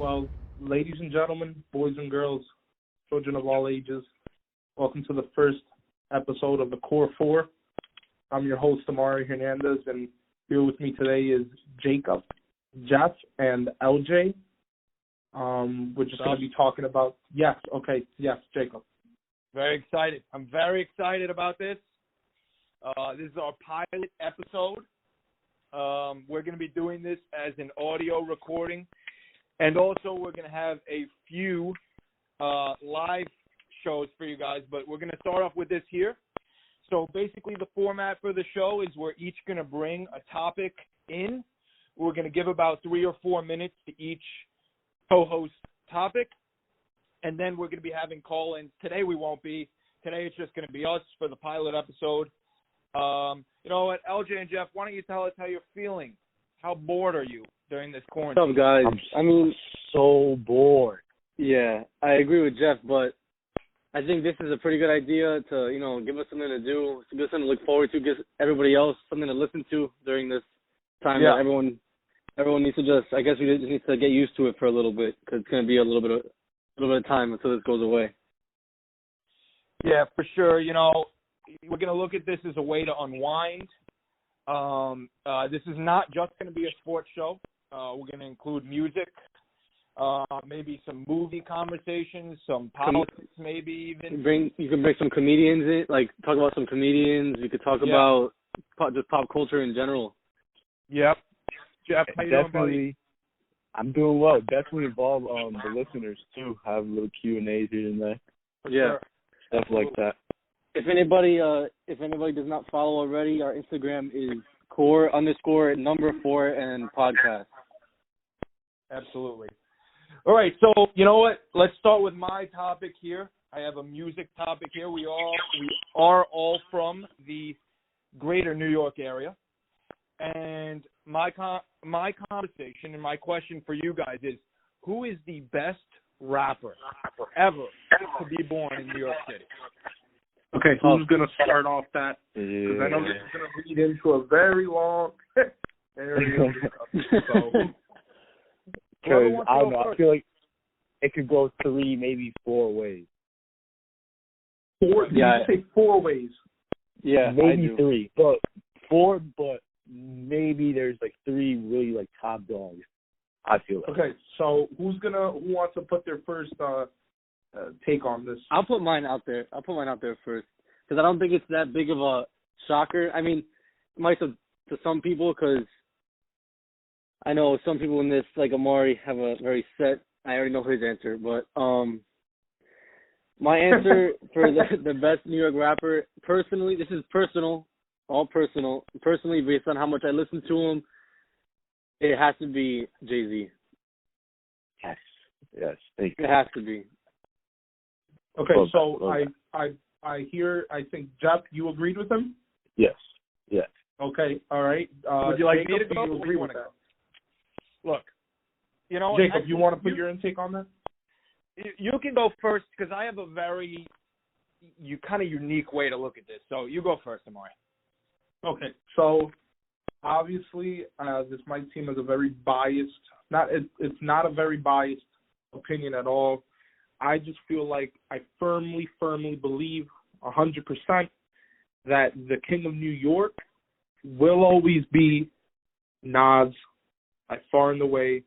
Well, ladies and gentlemen, boys and girls, children of all ages, welcome to the first episode of the Core 4. I'm your host, Amari Hernandez, and here with me today is Jacob, Jeff, and LJ. We're just going to be talking about, yes, Jacob. Very excited. I'm very excited about this. This is our pilot episode. We're going to be doing this as an audio recording. And also, we're going to have a few live shows for you guys, but we're going to start off with this here. So basically, the format for the show is we're each going to bring a topic in. We're going to give about 3 or 4 minutes to each co-host topic, and then we're going to be having call-ins. Today we won't be. Today it's just going to be us for the pilot episode. You know what, LJ and Jeff, why don't you tell us how you're feeling? How bored are you during this quarantine? What's up, guys? I'm so bored. Yeah, I agree with Jeff, but I think this is a pretty good idea to, give us something to do, to give us something to look forward to, give everybody else something to listen to during this time that everyone needs to I guess we just need to get used to it for a little bit, because it's going to be a little bit of time until this goes away. Yeah, for sure. We're going to look at this as a way to unwind. This is not just going to be a sports show. We're going to include music, maybe some movie conversations, some politics, maybe even. You can bring some comedians in, like talk about some comedians. You could talk about just pop culture in general. Yep. Jeff, how you doing, buddy? I'm doing well. Definitely involve the listeners too. Have little Q&As here and there. Sure. Stuff like that. If anybody does not follow already, our Instagram is core_4 and podcast. Absolutely. All right, so you know what? Let's start with my topic here. I have a music topic here. We are all from the greater New York area. And my conversation and my question for you guys is, who is the best rapper ever to be born in New York City? Okay, who's going to start off that? Because I know this is going to lead into a very long area. Because I don't know, I feel like it could go 3, maybe 4 ways. 4? Yeah. You say 4 ways? Yeah, maybe 3, but 4. But maybe there's 3 really top dogs. I feel like. Okay, so who wants to put their first take on this? I'll put mine out there. First, because I don't think it's that big of a shocker. I mean, it might to some people, because I know some people in this, like Amari, have a very set. I already know his answer, but my answer for the best New York rapper, personally, this is personal, all personal. Personally, based on how much I listen to him, it has to be Jay-Z. Yes, thank you. It has to be. Okay, so I think, Jeff, you agreed with him? Yes. Okay, all right. Would you like Jacob, me to go? do you agree with that? Look, Jacob, you want to put your intake on that? You can go first, because I have a very kind of unique way to look at this. So you go first, Amari. Okay, so obviously this might seem as a very biased, it's not a very biased opinion at all. I just feel like I firmly believe 100% that the King of New York will always be Nas, by far and away.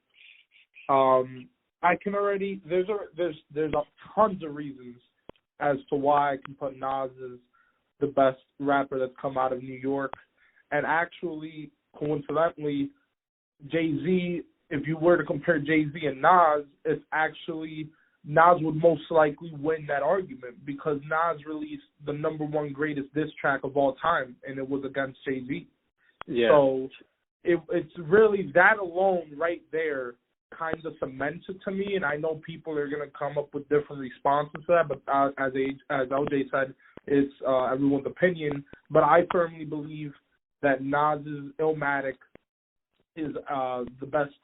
I can already there's tons of reasons as to why I can put Nas as the best rapper that's come out of New York, and actually, coincidentally, Jay-Z. If you were to compare Jay-Z and Nas, it's actually Nas would most likely win that argument, because Nas released the #1 greatest diss track of all time, and it was against Jay-Z. Yeah. So it's really that alone right there kind of cements it to me, and I know people are going to come up with different responses to that, but as LJ said, it's everyone's opinion. But I firmly believe that Nas's Illmatic is the best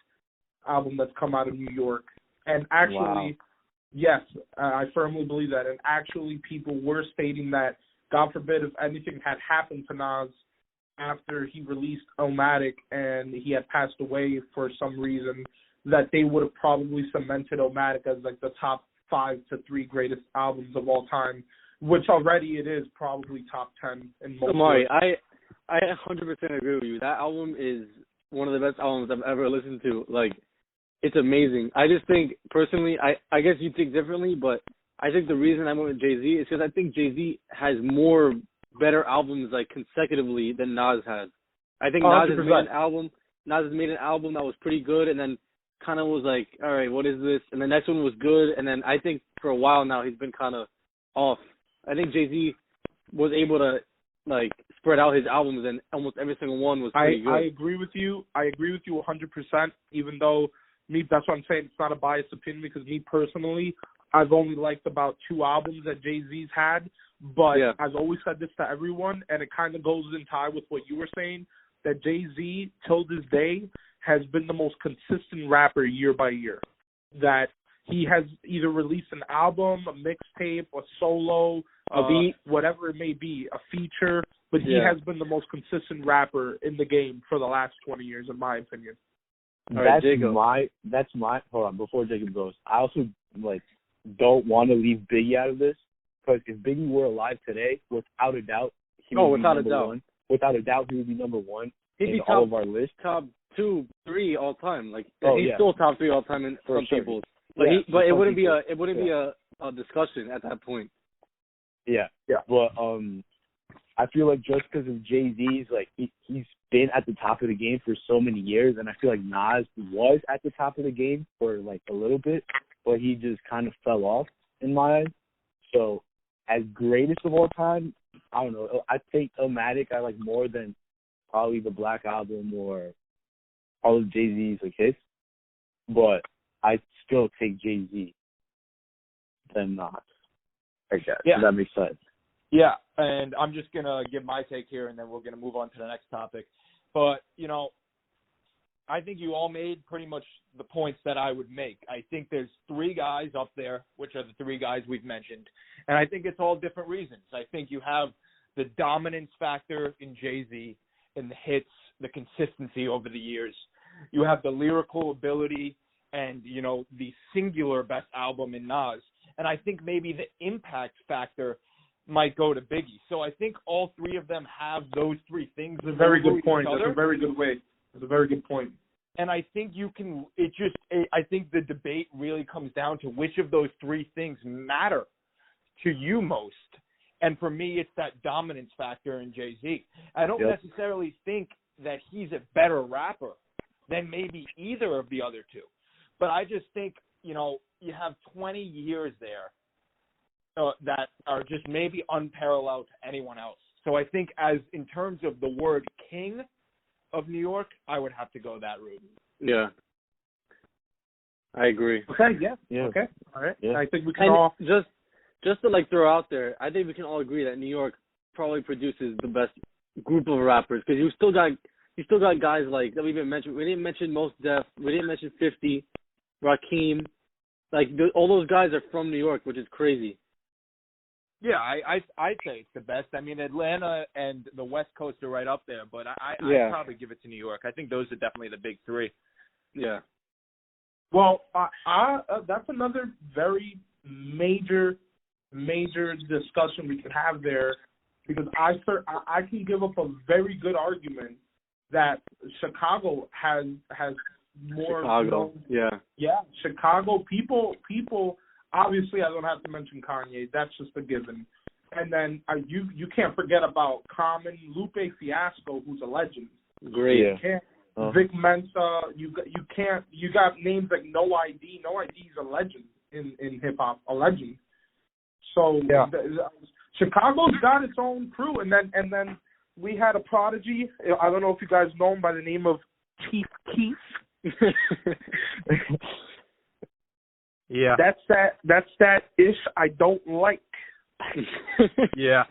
album that's come out of New York. And actually, yes, I firmly believe that. And actually, people were stating that, God forbid, if anything had happened to Nas after he released Illmatic and he had passed away for some reason, that they would have probably cemented Omatic as like the top 5 to 3 greatest albums of all time, which already it is probably top 10 in most. Amari, I 100% agree with you. That album is one of the best albums I've ever listened to. Like, it's amazing. I just think, personally, I guess you think differently, but I think the reason I went with Jay-Z is because I think Jay-Z has more better albums, like, consecutively than Nas has. I think Nas has made an album that was pretty good and then kind of was like, all right, what is this? And the next one was good, and then I think for a while now he's been kind of off. I think Jay-Z was able to, like, spread out his albums, and almost every single one was pretty good. I agree with you. I agree with you 100%, even though that's what I'm saying. It's not a biased opinion because me personally, I've only liked about 2 albums that Jay-Z's had. But I've always said this to everyone, and it kind of goes in tie with what you were saying, that Jay-Z, till this day, has been the most consistent rapper year by year. That he has either released an album, a mixtape, a solo, a beat, whatever it may be, a feature, but he has been the most consistent rapper in the game for the last 20 years, in my opinion. That's my hold on, before Jacob goes, I also don't want to leave Biggie out of this, because if Biggie were alive today, without a doubt, he would be number one. Without a doubt, he would be number one in all of our lists. Top 2, 3 all time. Like he's still top 3 all time in some people's. But it wouldn't be a discussion at that point. Yeah. But I feel like just because of Jay-Z's, like he's been at the top of the game for so many years, and I feel like Nas was at the top of the game for like a little bit, but he just kind of fell off in my eyes. So as greatest of all time, I don't know. I think Illmatic I like more than probably the Black Album or all of Jay-Z's like hits, but I still take Jay-Z than Nas. I guess. Yeah. Does that make sense? Yeah, and I'm just going to give my take here, and then we're going to move on to the next topic. But, I think you all made pretty much the points that I would make. I think there's 3 guys up there, which are the 3 guys we've mentioned, and I think it's all different reasons. I think you have the dominance factor in Jay-Z, in the hits, the consistency over the years. You have the lyrical ability and, the singular best album in Nas. And I think maybe the impact factor might go to Biggie. So I think all 3 of them have those 3 things. That's a very good point. That's a very good way. That's a very good point. And I think I think the debate really comes down to which of those 3 things matter to you most. And for me, it's that dominance factor in Jay-Z. I don't necessarily think that he's a better rapper than maybe either of the other 2. But I just think, you have 20 years there that are just maybe unparalleled to anyone else. So I think in terms of the word king of New York, I would have to go that route. Yeah. I agree. Okay, yeah. Okay. All right. Yeah. I think we can all just to throw out there, I think we can all agree that New York probably produces the best group of rappers, because you still got guys like that we even mentioned. We didn't mention Mos Def. We didn't mention 50, Rakim. All those guys are from New York, which is crazy. Yeah, I'd say it's the best. I mean, Atlanta and the West Coast are right up there, but I'd probably give it to New York. I think those are definitely the big 3. Yeah. Well, that's another very major discussion we can have there, because I can give up a very good argument that Chicago has more. Chicago, yeah. Chicago people. Obviously, I don't have to mention Kanye. That's just a given. And then you can't forget about Common, Lupe Fiasco, who's a legend. Great. Vic Mensa. You got names like No ID. No ID is a legend in hip hop. A legend. So Chicago's got its own crew, and then we had a prodigy. I don't know if you guys know him by the name of Chief Keef. Yeah. That's that ish I don't like. Yeah.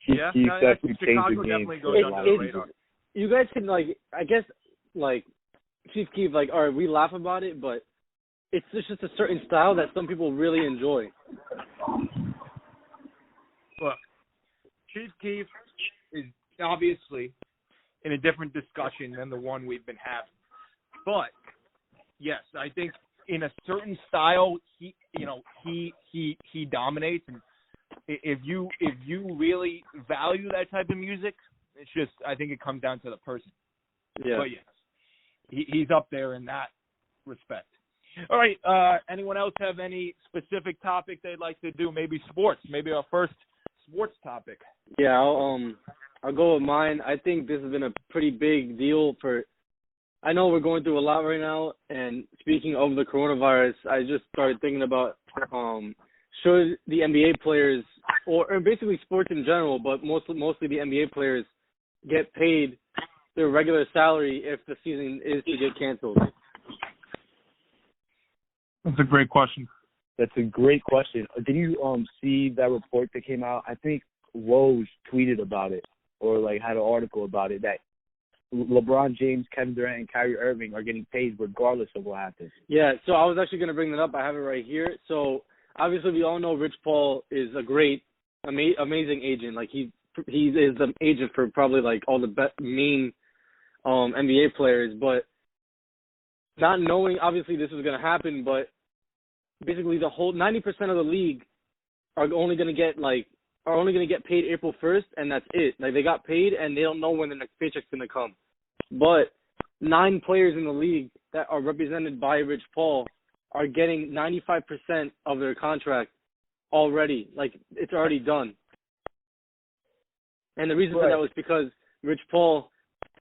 Chicago definitely goes under the radar. You guys can I guess Chief Keef, all right, we laugh about it, but it's just a certain style that some people really enjoy. Look, Chief Keef is obviously in a different discussion than the one we've been having. But yes, I think in a certain style, he dominates. And if you really value that type of music, it's just, I think it comes down to the person. Yeah. But yes, he's up there in that respect. All right. Anyone else have any specific topic they'd like to do? Maybe sports. Maybe our first sports topic. Yeah, I'll go with mine. I think this has been a pretty big deal for. I know we're going through a lot right now, and speaking of the coronavirus, I just started thinking about should the NBA players, or basically sports in general, but mostly the NBA players, get paid their regular salary if the season is to get canceled? That's a great question. That's a great question. Did you see that report that came out? I think Woj tweeted about it, or like had an article about it, that LeBron James, Kevin Durant, and Kyrie Irving are getting paid regardless of what happens. Yeah, so I was actually going to bring that up. I have it right here. So obviously we all know Rich Paul is a great, amazing agent. Like he is the agent for probably like all the main NBA players. But not knowing, obviously this was going to happen, but basically the whole 90% of the league are only going to get paid April 1st, and that's it. Like they got paid, and they don't know when the next paycheck's going to come. But 9 players in the league that are represented by Rich Paul are getting 95% of their contract already. Like it's already done. And the reason for that was because Rich Paul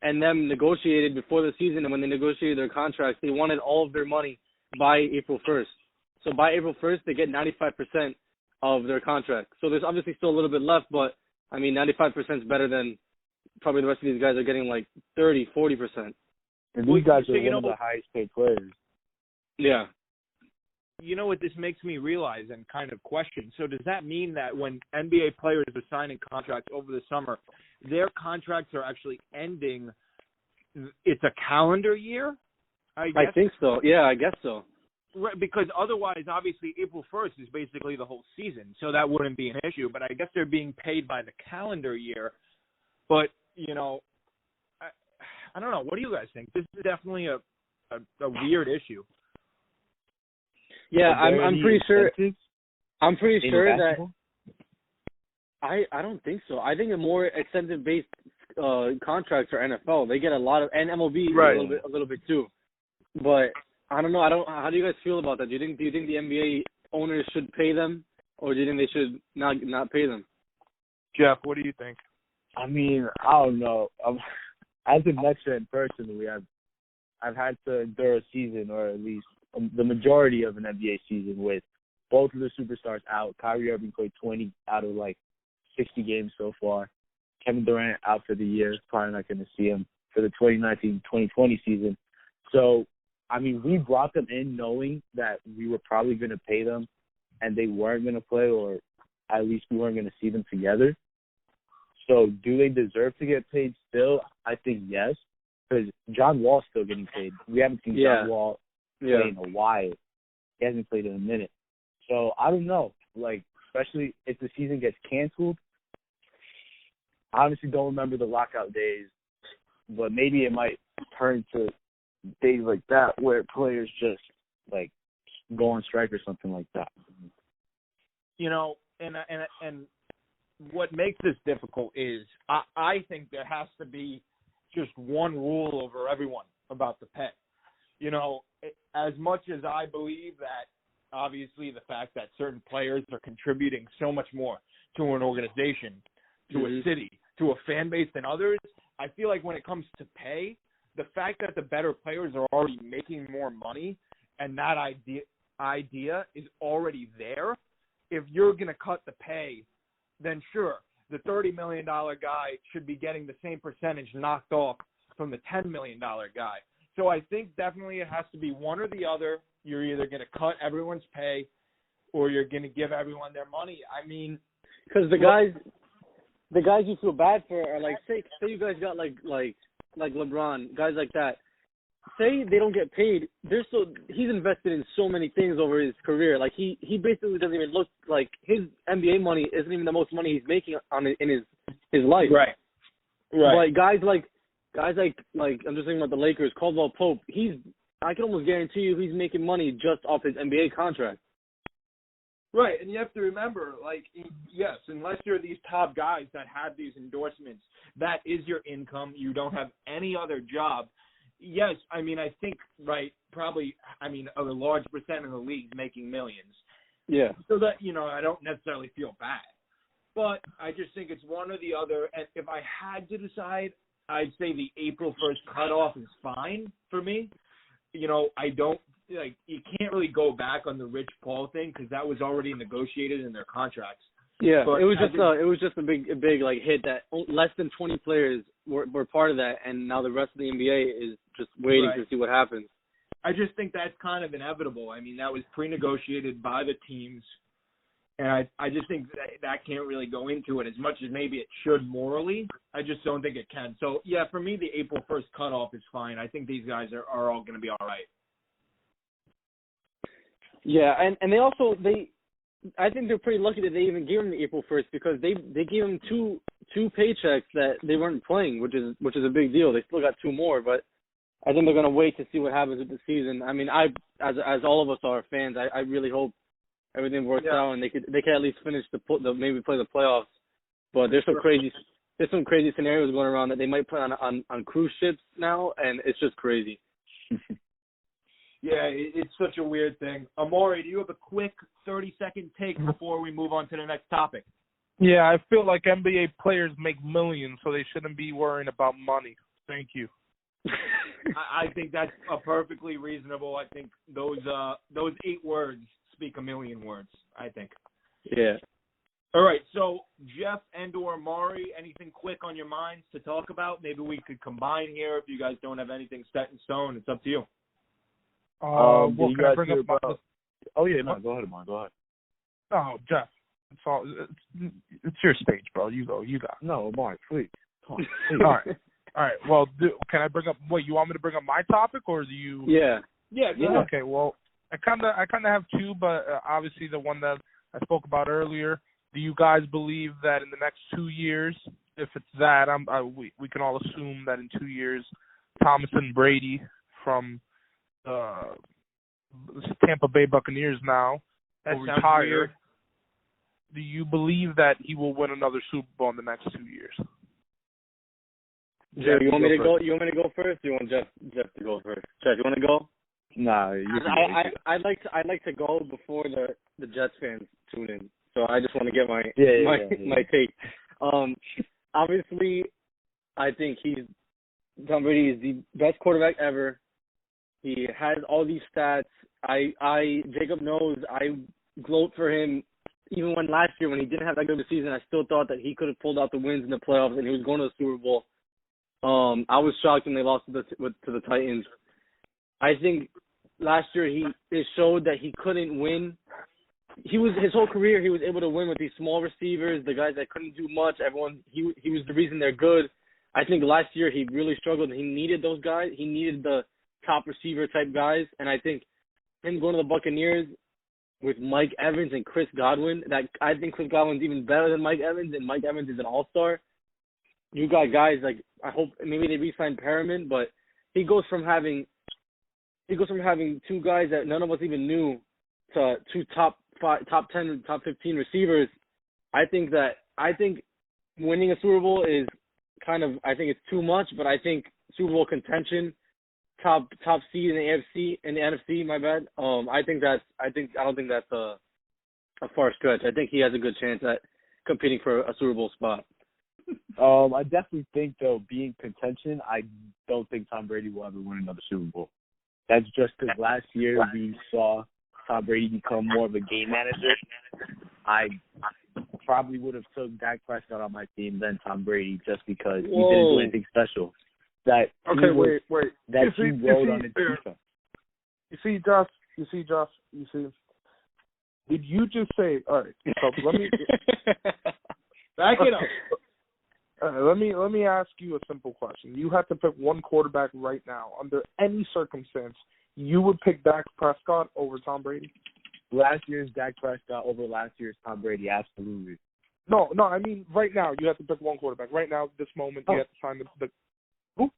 and them negotiated before the season, and when they negotiated their contracts, they wanted all of their money by April 1st. So by April 1st, they get 95% of their contract. So there's obviously still a little bit left, but, I mean, 95% is better than probably the rest of these guys are getting like 30, 40%. And these guys are one of the highest paid players. Yeah. You know what this makes me realize and kind of question? So does that mean that when NBA players are signing contracts over the summer, their contracts are actually ending, it's a calendar year? I think so. Yeah, I guess so. Right, because otherwise, obviously, April 1st is basically the whole season, so that wouldn't be an issue. But I guess they're being paid by the calendar year. But, you know, I don't know. What do you guys think? This is definitely a weird issue. Yeah, I'm pretty sure. I'm pretty sure that. I don't think so. I think a more incentive-based contracts are NFL. They get a lot of, and MLB a little bit too. But I don't know. How do you guys feel about that? Do you think the NBA owners should pay them, or do you think they should not pay them? Jeff, what do you think? I mean, I don't know. As a Mets fan personally, I've had to endure a season, or at least the majority of an NBA season, with both of the superstars out. Kyrie Irving played 20 out of like 60 games so far. Kevin Durant out for the year. Probably not going to see him for the 2019-2020 season. So, I mean, we brought them in knowing that we were probably going to pay them and they weren't going to play, or at least we weren't going to see them together. So do they deserve to get paid still? I think yes, because John Wall's still getting paid. We haven't seen John Wall play in a while. He hasn't played in a minute. So I don't know. Like, especially if the season gets canceled, I honestly don't remember the lockout days, but maybe it might turn to days like that where players just like go on strike or something like that. You know, and what makes this difficult is I think there has to be just one rule over everyone about the pay. You know, as much as I believe that obviously the fact that certain players are contributing so much more to an organization, to a city, to a fan base than others, I feel like when it comes to pay, the fact that the better players are already making more money and that idea is already there, if you're going to cut the pay, then sure, the $30 million guy should be getting the same percentage knocked off from the $10 million guy. So I think definitely it has to be one or the other. You're either going to cut everyone's pay or you're going to give everyone their money. I mean, because the guys you feel bad for are like, say you guys got like LeBron, guys like that. Say they don't get paid. He's invested in so many things over his career. Like he basically doesn't even look like his NBA money isn't even the most money he's making in his life. Right. But guys like I'm just thinking about the Lakers. Caldwell Pope. He's I can almost guarantee you he's making money just off his NBA contract. Right, and you have to remember, like, yes, unless you're these top guys that have these endorsements, that is your income. You don't have any other job. Yes, I mean, I think, right, probably, I mean, a large percent of the league's making millions. Yeah. So that, I don't necessarily feel bad. But I just think it's one or the other. And if I had to decide, I'd say the April 1st cutoff is fine for me. I don't, like, you can't really go back on the Rich Paul thing because that was already negotiated in their contracts. Yeah, but it was just a big like hit that less than 20 players were part of that, and now the rest of the NBA is just waiting to see what happens. I just think that's kind of inevitable. I mean, that was pre-negotiated by the teams, and I just think that can't really go into it as much as maybe it should morally. I just don't think it can. So, yeah, for me, the April 1st cutoff is fine. I think these guys are all going to be all right. Yeah, and they also I think they're pretty lucky that they even gave him the April 1st because they gave him two paychecks that they weren't playing, which is a big deal. They still got two more, but I think they're going to wait to see what happens with the season. I mean, as all of us are fans, I really hope everything works out and they can at least finish maybe play the playoffs. But there's some crazy scenarios going around that they might put on cruise ships now, and it's just crazy. Yeah, it's such a weird thing. Amaury, do you have a quick 30-second take before we move on to the next topic? Yeah, I feel like NBA players make millions, so they shouldn't be worrying about money. Thank you. I think that's a perfectly reasonable. I think those 8 words speak a million words, I think. Yeah. All right, so Jeff and/or Amaury, anything quick on your minds to talk about? Maybe we could combine here if you guys don't have anything set in stone. It's up to you. Can I bring up about... Oh, yeah, no, go ahead, Amar. Go ahead. Oh, Jeff, it's your stage, bro. You go. You got it. No, Amar, please. Come on, please. All right. Well, can I bring up? Wait, you want me to bring up my topic, or do you? Yeah. Okay. Well, I kind of have two, but obviously the one that I spoke about earlier. Do you guys believe that in the next 2 years, if it's that, we can all assume that in 2 years, Thomas and Brady from Tampa Bay Buccaneers now will retire. Weird. Do you believe that he will win another Super Bowl in the next 2 years? Jeff, you want me to go? You want me to go first? Or you want Jeff to go first? Jeff, you want to go? Nah, I'd like to go before the Jets fans tune in. So I just want to get my take. Obviously, I think Tom Brady is the best quarterback ever. He has all these stats. Jacob knows I gloat for him. Even when last year, when he didn't have that good of a season, I still thought that he could have pulled out the wins in the playoffs and he was going to the Super Bowl. I was shocked when they lost to the Titans. I think last year it showed that he couldn't win. His whole career he was able to win with these small receivers, the guys that couldn't do much. He was the reason they're good. I think last year he really struggled. He needed those guys. He needed the top receiver type guys, and I think him going to the Buccaneers with Mike Evans and Chris Godwin, I think Chris Godwin's even better than Mike Evans, and Mike Evans is an all-star. You got guys like, I hope maybe they re-sign Perriman, but he goes from having 2 guys that none of us even knew to 2 top 10, top 15 receivers. I think winning a Super Bowl is I think it's too much, but I think Super Bowl contention, top seed in the NFC, my bad. I don't think that's a far stretch. I think he has a good chance at competing for a Super Bowl spot. I definitely think, though, being contention, I don't think Tom Brady will ever win another Super Bowl. That's just because last year we saw Tom Brady become more of a game manager. I probably would have took Dak Prescott on my team than Tom Brady just because he didn't do anything special. Wait. That he rode on his defense. You see, Josh. Did you just say? All right. So let me back it up. Let me ask you a simple question. You have to pick one quarterback right now. Under any circumstance, you would pick Dak Prescott over Tom Brady? Last year's Dak Prescott over last year's Tom Brady, absolutely. No, I mean right now you have to pick one quarterback. Right now, this moment, you have to find the who?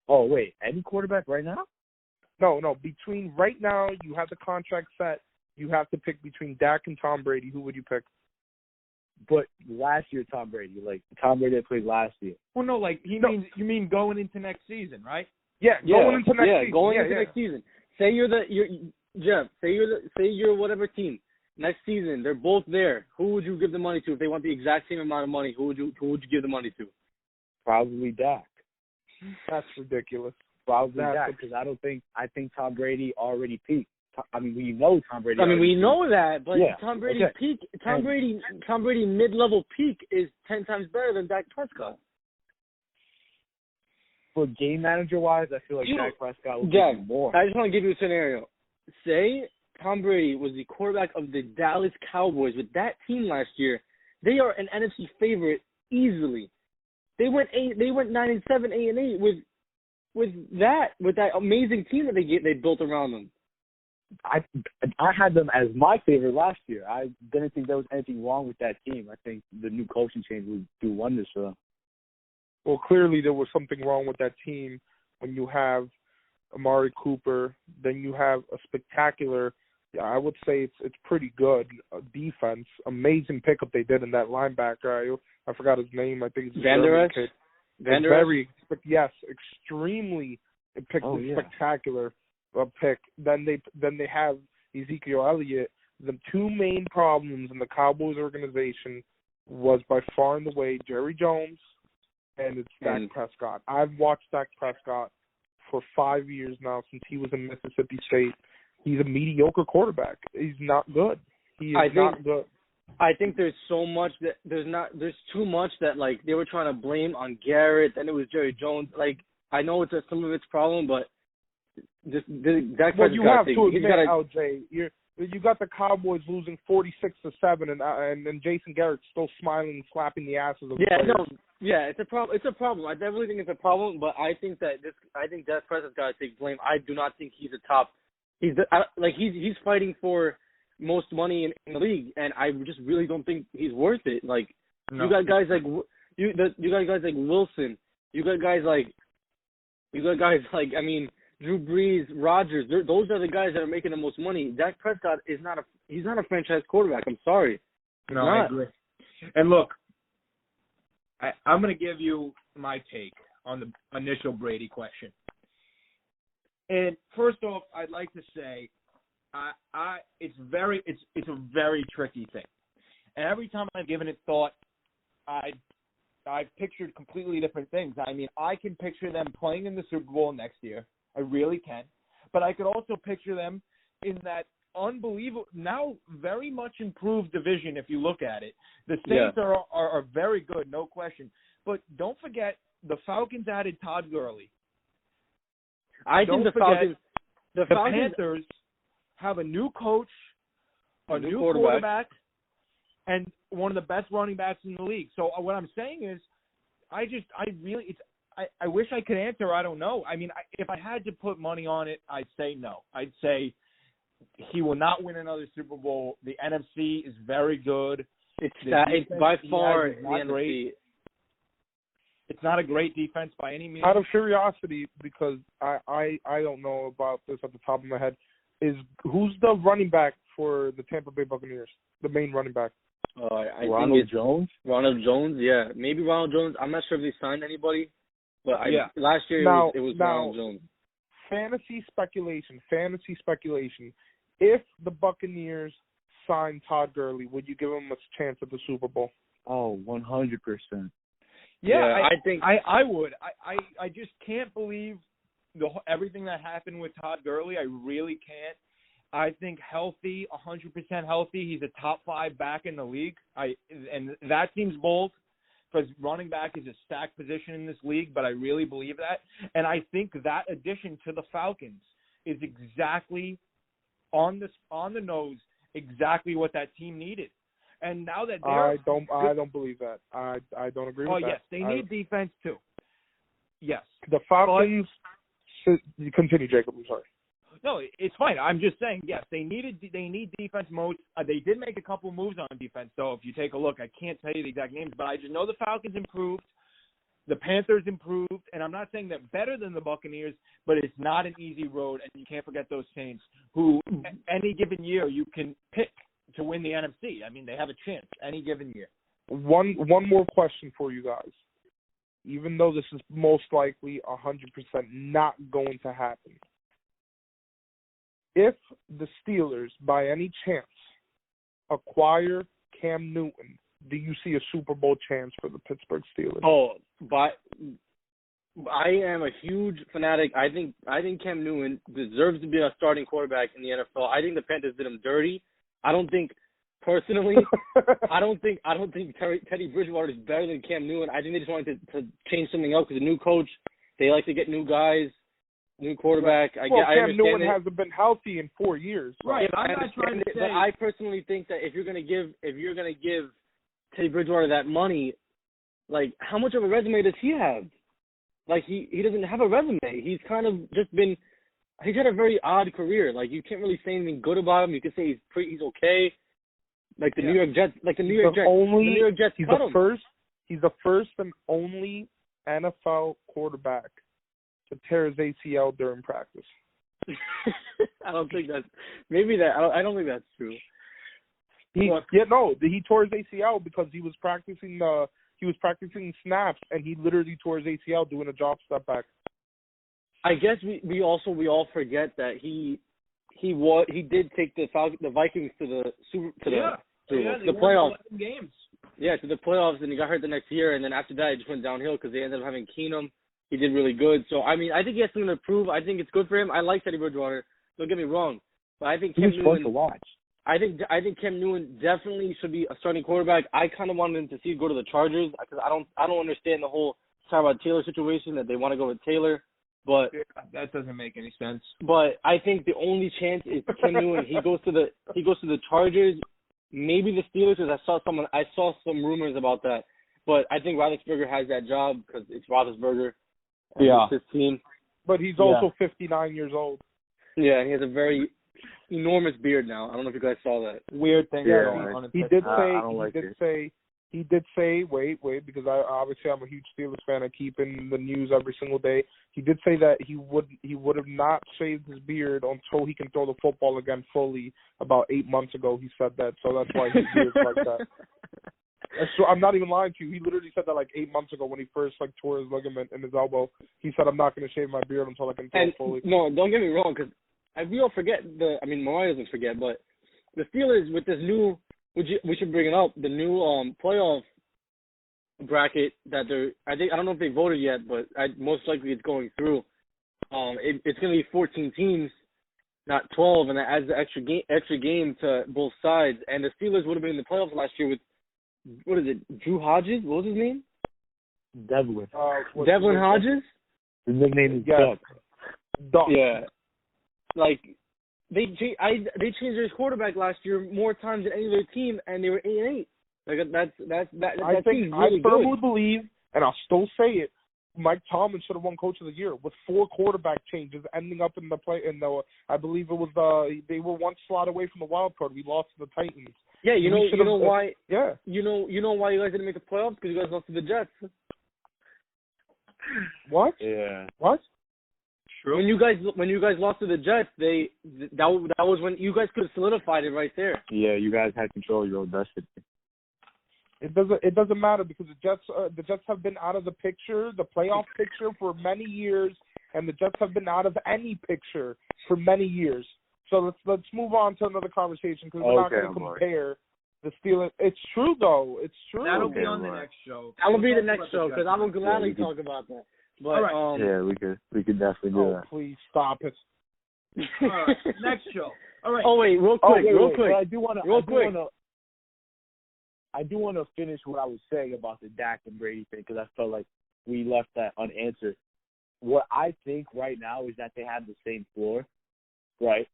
Oh, wait, any quarterback right now? No. Between right now, you have the contract set. You have to pick between Dak and Tom Brady. Who would you pick? But last year, Tom Brady, like Tom Brady that played last year. Well, no, like you mean going into next season, right? Yeah, going into next season. Going into next season. Say you're whatever team. Next season, they're both there. Who would you give the money to if they want the exact same amount of money? Who would you give the money to? Probably Dak. That's ridiculous. Probably Dak, because I think Tom Brady already peaked. I mean, we know Tom Brady. I mean, we know that, but yeah, Tom Brady's peak, Tom Brady mid-level peak is 10 times better than Dak Prescott. For game manager-wise, I feel like Dak Prescott will give you more. I just want to give you a scenario. Say Tom Brady was the quarterback of the Dallas Cowboys with that team last year. They are an NFC favorite easily. They went 9-7, 8-8 with that amazing team that they built around them. I had them as my favorite last year. I didn't think there was anything wrong with that team. I think the new coaching change would do wonders for them. Well, clearly there was something wrong with that team when you have Amari Cooper, then you have a spectacular, I would say it's pretty good defense. Amazing pickup they did in that linebacker. I forgot his name. I think it's Vander Esch. Yes, extremely spectacular pick. Then they have Ezekiel Elliott. The two main problems in the Cowboys organization was by far and away Jerry Jones and it's Dak Prescott. I've watched Dak Prescott for 5 years now since he was in Mississippi State. He's a mediocre quarterback. He's not good. Not good. I think there's so much that there's too much that like they were trying to blame on Garrett, and it was Jerry Jones. Like I know it's some of its problem, but Dak Prescott. You have to admit, LJ, you got the Cowboys losing 46-7, and Jason Garrett still smiling, slapping the asses of the players. It's a problem. It's a problem. I definitely think it's a problem, but I think Dak Prescott's got to take blame. I do not think he's a top. He's fighting for most money in the league, and I just really don't think he's worth it. Like you got guys like Wilson. You got guys like Drew Brees, Rodgers. Those are the guys that are making the most money. Dak Prescott is not a franchise quarterback. I'm sorry. I agree. And look, I'm going to give you my take on the initial Brady question. And first off, I'd like to say, it's a very tricky thing. And every time I've given it thought, I've pictured completely different things. I mean, I can picture them playing in the Super Bowl next year. I really can. But I could also picture them in that unbelievable, now very much improved division if you look at it. The Saints are very good, no question. But don't forget, the Falcons added Todd Gurley. The Panthers have a new coach, a new quarterback, and one of the best running backs in the league. So what I'm saying is, I wish I could answer. I don't know. I mean, if I had to put money on it, I'd say no. I'd say he will not win another Super Bowl. The NFC is very good. It's by far the NFC. It's not a great defense by any means. Out of curiosity, because I don't know about this at the top of my head, who's the running back for the Tampa Bay Buccaneers? The main running back. Ronald Jones? Ronald Jones, yeah. Maybe Ronald Jones. I'm not sure if they signed anybody. But last year it was Ronald Jones. Fantasy speculation. If the Buccaneers signed Todd Gurley, would you give him a chance at the Super Bowl? Oh, 100%. Yeah, I think I would. I just can't believe everything that happened with Todd Gurley. I really can't. I think healthy, 100% healthy. He's a top 5 back in the league. And that seems bold because running back is a stacked position in this league, but I really believe that. And I think that addition to the Falcons is exactly on the nose, exactly what that team needed. And now that I don't believe that. I don't agree with that. Oh yes, they need defense too. Yes, the Falcons. Continue, Jacob. I'm sorry. No, it's fine. I'm just saying, yes, they need defense most. They did make a couple moves on defense, though. If you take a look, I can't tell you the exact names, but I just know the Falcons improved. The Panthers improved, and I'm not saying they're better than the Buccaneers, but it's not an easy road, and you can't forget those Saints, who any given year you can pick to win the NFC. I mean, they have a chance any given year. One more question for you guys. Even though this is most likely 100% not going to happen, if the Steelers, by any chance, acquire Cam Newton, do you see a Super Bowl chance for the Pittsburgh Steelers? Oh, but I am a huge fanatic. I think Cam Newton deserves to be a starting quarterback in the NFL. I think the Panthers did him dirty. I don't think personally. I don't think Teddy Bridgewater is better than Cam Newton. I think they just wanted to change something up because a new coach. They like to get new guys, new quarterback. Cam Newton hasn't been healthy in 4 years. Right. I'm not trying to say. But I personally think that if you're gonna give Teddy Bridgewater that money, like, how much of a resume does he have? Like, he doesn't have a resume. He's kind of just been – he's had a very odd career. Like, you can't really say anything good about him. You can say he's okay. Like the New York Jets – the New York Jets he's cut him. He's the first and only NFL quarterback to tear his ACL during practice. I don't think that's – maybe that – I don't think that's true. He tore his ACL because he was practicing snaps, and he literally tore his ACL doing a drop step back. I guess we all forget that he did take the Vikings to the playoffs. Games. Yeah, to the playoffs, and he got hurt the next year, and then after that, it just went downhill because they ended up having Keenum. He did really good. So I mean, I think he has something to prove. I think it's good for him. I like Teddy Bridgewater. Don't get me wrong, but I think he's fun to watch. I think Cam Newton definitely should be a starting quarterback. I kind of wanted him to go to the Chargers because I don't understand the whole Tyrod Taylor situation that they want to go with Taylor, but that doesn't make any sense. But I think the only chance is Cam Newton. He goes to the Chargers, maybe the Steelers. Because I saw some rumors about that, but I think Roethlisberger has that job because it's Roethlisberger. Yeah, it's his team. But he's also 59 years old. Yeah, and he has a very enormous beard now. I don't know if you guys saw that. Weird thing. Yeah, he did say, wait, because obviously I'm a huge Steelers fan. I keep in the news every single day. He did say that he would have not shaved his beard until he can throw the football again fully. About 8 months ago, he said that. So that's why his beard's like that. So I'm not even lying to you. He literally said that like 8 months ago when he first tore his ligament in his elbow. He said, "I'm not going to shave my beard until I can throw fully." No, don't get me wrong, because we all forget Mariah doesn't forget, but the Steelers with this new, we should bring it up, the new playoff bracket that I don't know if they voted yet, but most likely it's going through. It's going to be 14 teams, not 12, and that adds the extra game to both sides. And the Steelers would have been in the playoffs last year with, what is it, Drew Hodges? What was his name? Devlin. Devlin Hodges? His nickname is Duck. Yeah. Like, they changed their quarterback last year more times than any other team, and they were 8-8. Like, I firmly believe, and I'll still say it, Mike Tomlin should have won Coach of the Year with 4 quarterback changes, ending up in the play. I believe it was they were one slot away from the wild card. We lost to the Titans. Yeah, you know why? Yeah. You know why you guys didn't make the playoffs? Because you guys lost to the Jets. What? Yeah. What? True. When you guys lost to the Jets, that was when you guys could have solidified it right there. Yeah, you guys had control of your own destiny. It doesn't matter because the Jets have been out of the picture, the playoff picture, for many years, and the Jets have been out of any picture for many years. So let's move on to another conversation because we're not going to compare the Steelers. It's true though. It's true. That'll be on the next show. That will be the next show because I will gladly talk about that. But all right. Yeah, we could definitely do that. Please stop it. All right, next show. All right. Oh wait, real quick. But I do want to finish what I was saying about the Dak and Brady thing because I felt like we left that unanswered. What I think right now is that they have the same floor, right?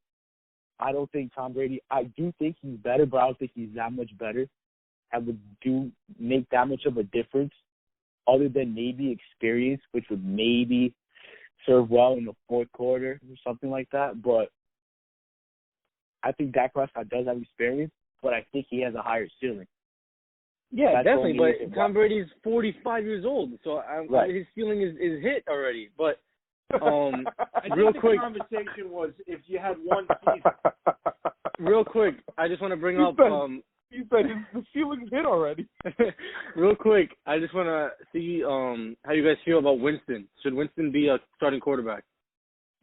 I don't think Tom Brady. I do think he's better, but I don't think he's that much better. And would make that much of a difference, other than maybe experience, which would maybe serve well in the fourth quarter or something like that. But I think Dak Prescott does have experience, but I think he has a higher ceiling. Yeah, That's definitely. only But Tom Brady's 45 years old, so his ceiling is hit already. But I real think quick, the conversation was if you had one season. Real quick, I just want to bring up. You said the ceiling's hit already. Real quick, I just want to see how you guys feel about Winston. Should Winston be a starting quarterback?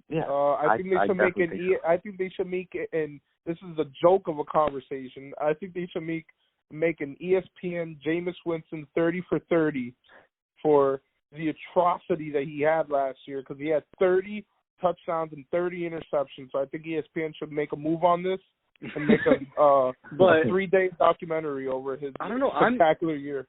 Yeah, I think they should make I think they should make it, and this is a joke of a conversation. I think they should make an ESPN Jameis Winston 30 for 30 for the atrocity that he had last year, because he had 30 touchdowns and 30 interceptions. So I think ESPN should make a move on this and make a 3-day documentary over his spectacular year.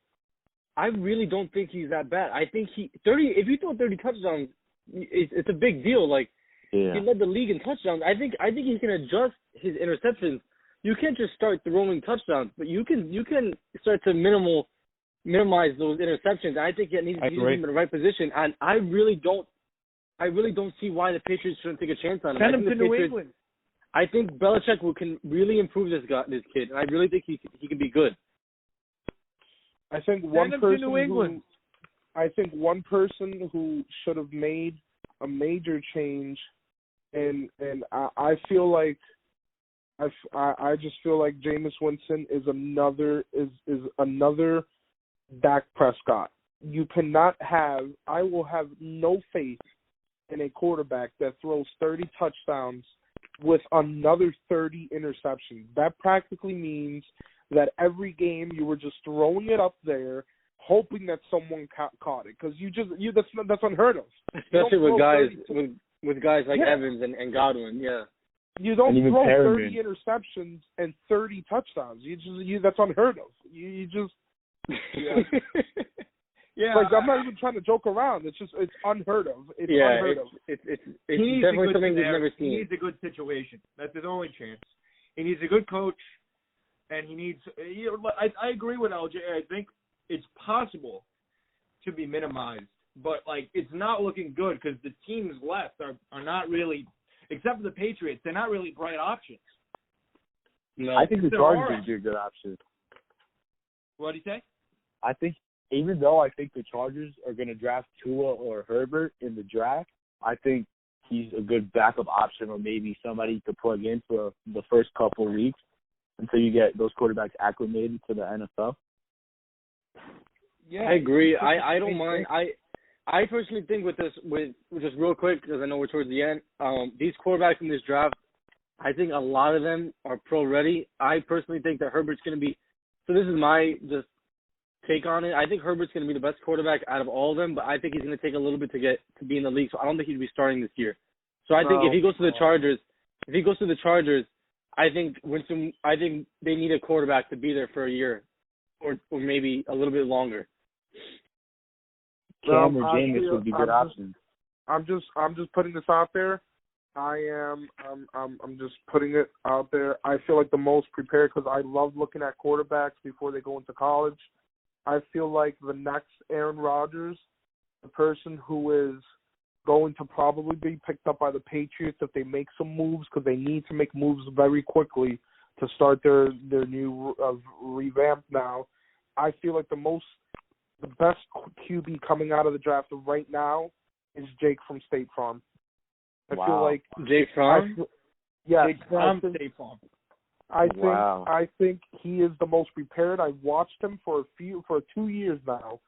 I really don't think he's that bad. I think if you throw 30 touchdowns, it's a big deal. Like, he led the league in touchdowns. I think he can adjust his interceptions. You can't just start throwing touchdowns, but you can start to minimize those interceptions. I think it needs to be in the right position, and I really don't see why the Patriots shouldn't take a chance on him. Send him to New England. I think Belichick can really improve this kid, and I really think he can be good. I think one person who should have made a major change, and I feel like I just feel like Jameis Winston is another Dak Prescott. You cannot have. I will have no faith in a quarterback that throws 30 touchdowns with another 30 interceptions. That practically means that every game you were just throwing it up there, hoping that someone caught it, because that's unheard of. Especially with guys like Evans and Godwin. Yeah, you don't throw 30 interceptions and 30 touchdowns. That's unheard of. You just Yeah, like, I'm not even trying to joke around. It's unheard of. It's unheard of. It's definitely something we've never seen. He needs a good situation. That's his only chance. He needs a good coach, and he needs. I agree with LJ. I think it's possible to be minimized, but like it's not looking good because the teams left are not really, except for the Patriots, they're not really bright options. No, I think the Chargers would be a good option. What do you say? I think. Even though I think the Chargers are going to draft Tua or Herbert in the draft, I think he's a good backup option, or maybe somebody to plug in for the first couple of weeks until you get those quarterbacks acclimated to the NFL. Yeah, I agree. I don't mind. I personally think with just real quick, because I know we're towards the end, these quarterbacks in this draft, I think a lot of them are pro ready. I personally think that Herbert's going to be. So this is my just take on it. I think Herbert's going to be the best quarterback out of all of them, but I think he's going to take a little bit to be in the league. So I don't think he'd be starting this year. So I think if he goes to the Chargers, I think Winston. I think they need a quarterback to be there for a year, or maybe a little bit longer. Cam or Jameis would be good options. I'm just putting this out there. I'm just putting it out there. I feel like the most prepared because I love looking at quarterbacks before they go into college. I feel like the next Aaron Rodgers, the person who is going to probably be picked up by the Patriots if they make some moves, because they need to make moves very quickly to start their new revamp now. I feel like the best QB coming out of the draft right now is Jake from State Farm. I feel like Jake Fromm? Jake Fromm, State Farm. I think he is the most prepared. I've watched him for 2 years now.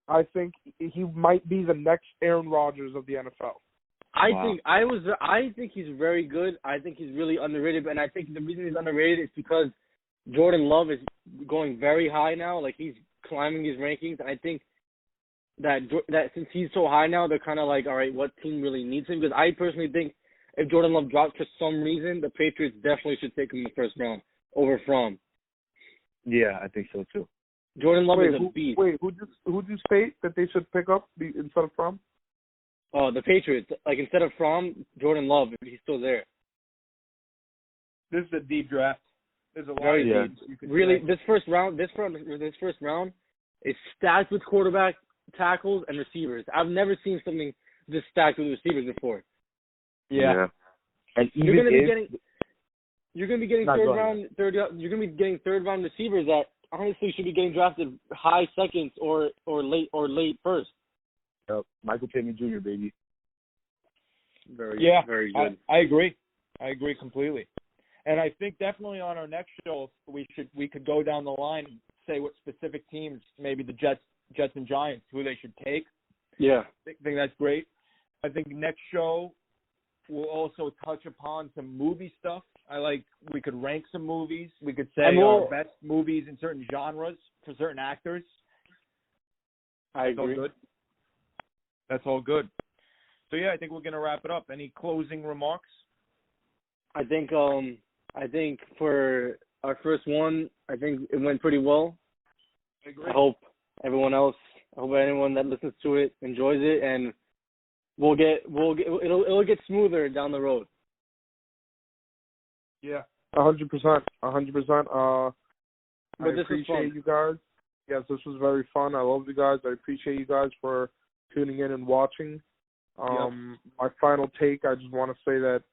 I think he might be the next Aaron Rodgers of the NFL. I think he's very good. I think he's really underrated, and I think the reason he's underrated is because Jordan Love is going very high now. Like, he's climbing his rankings. I think that since he's so high now, they're kind of like, all right, what team really needs him? Because I personally think if Jordan Love drops for some reason, the Patriots definitely should take him in the first round over Fromm. Yeah, I think so too. Jordan Love is a beast. Who'd you state that they should pick up instead of Fromm? Oh, the Patriots. Like, instead of Fromm, Jordan Love, if he's still there. This is a deep draft. There's a lot very of deep. Really, this first round is stacked with quarterback, tackles, and receivers. I've never seen something this stacked with receivers before. Yeah. And you're going to be getting third round receivers that honestly should be getting drafted high seconds or late first. Yep. Michael Pittman Jr., baby. Very good. I agree. I agree completely. And I think definitely on our next show we could go down the line and say what specific teams, maybe the Jets and Giants, who they should take. Yeah. I think that's great. I think next show we'll also touch upon some movie stuff. We could rank some movies. We could say our best movies in certain genres for certain actors. I agree. That's all good. So yeah, I think we're gonna wrap it up. Any closing remarks? I think for our first one, I think it went pretty well. I agree. I hope anyone that listens to it enjoys it, and it'll get smoother down the road. Yeah, 100%. 100%. I appreciate you guys. Yes, this was very fun. I love you guys. I appreciate you guys for tuning in and watching. My final take, I just want to say that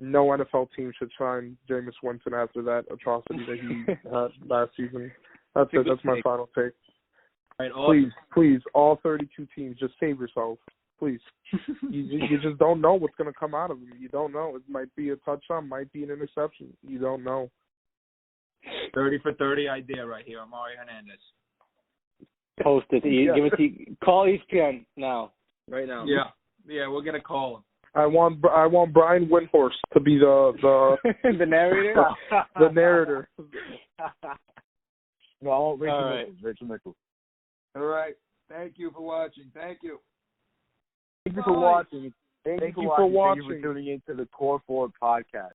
no NFL team should sign Jameis Winston after that atrocity that he had last season. That's it. That's my final take. Right, awesome. Please, all 32 teams, just save yourself. Please. You just don't know what's going to come out of him. You don't know. It might be a touchdown, might be an interception. You don't know. 30 for 30 idea right here, Amari Hernandez. Post it. Give it to call ESPN now. Right now. Yeah, we're gonna call him. I want Brian Windhorst to be the the narrator. The narrator. No, I want Rachel Nichols. All right. Thank you for watching. Thank you. Thank you for watching. Thank you for watching. tuning in to the Core 4 podcast.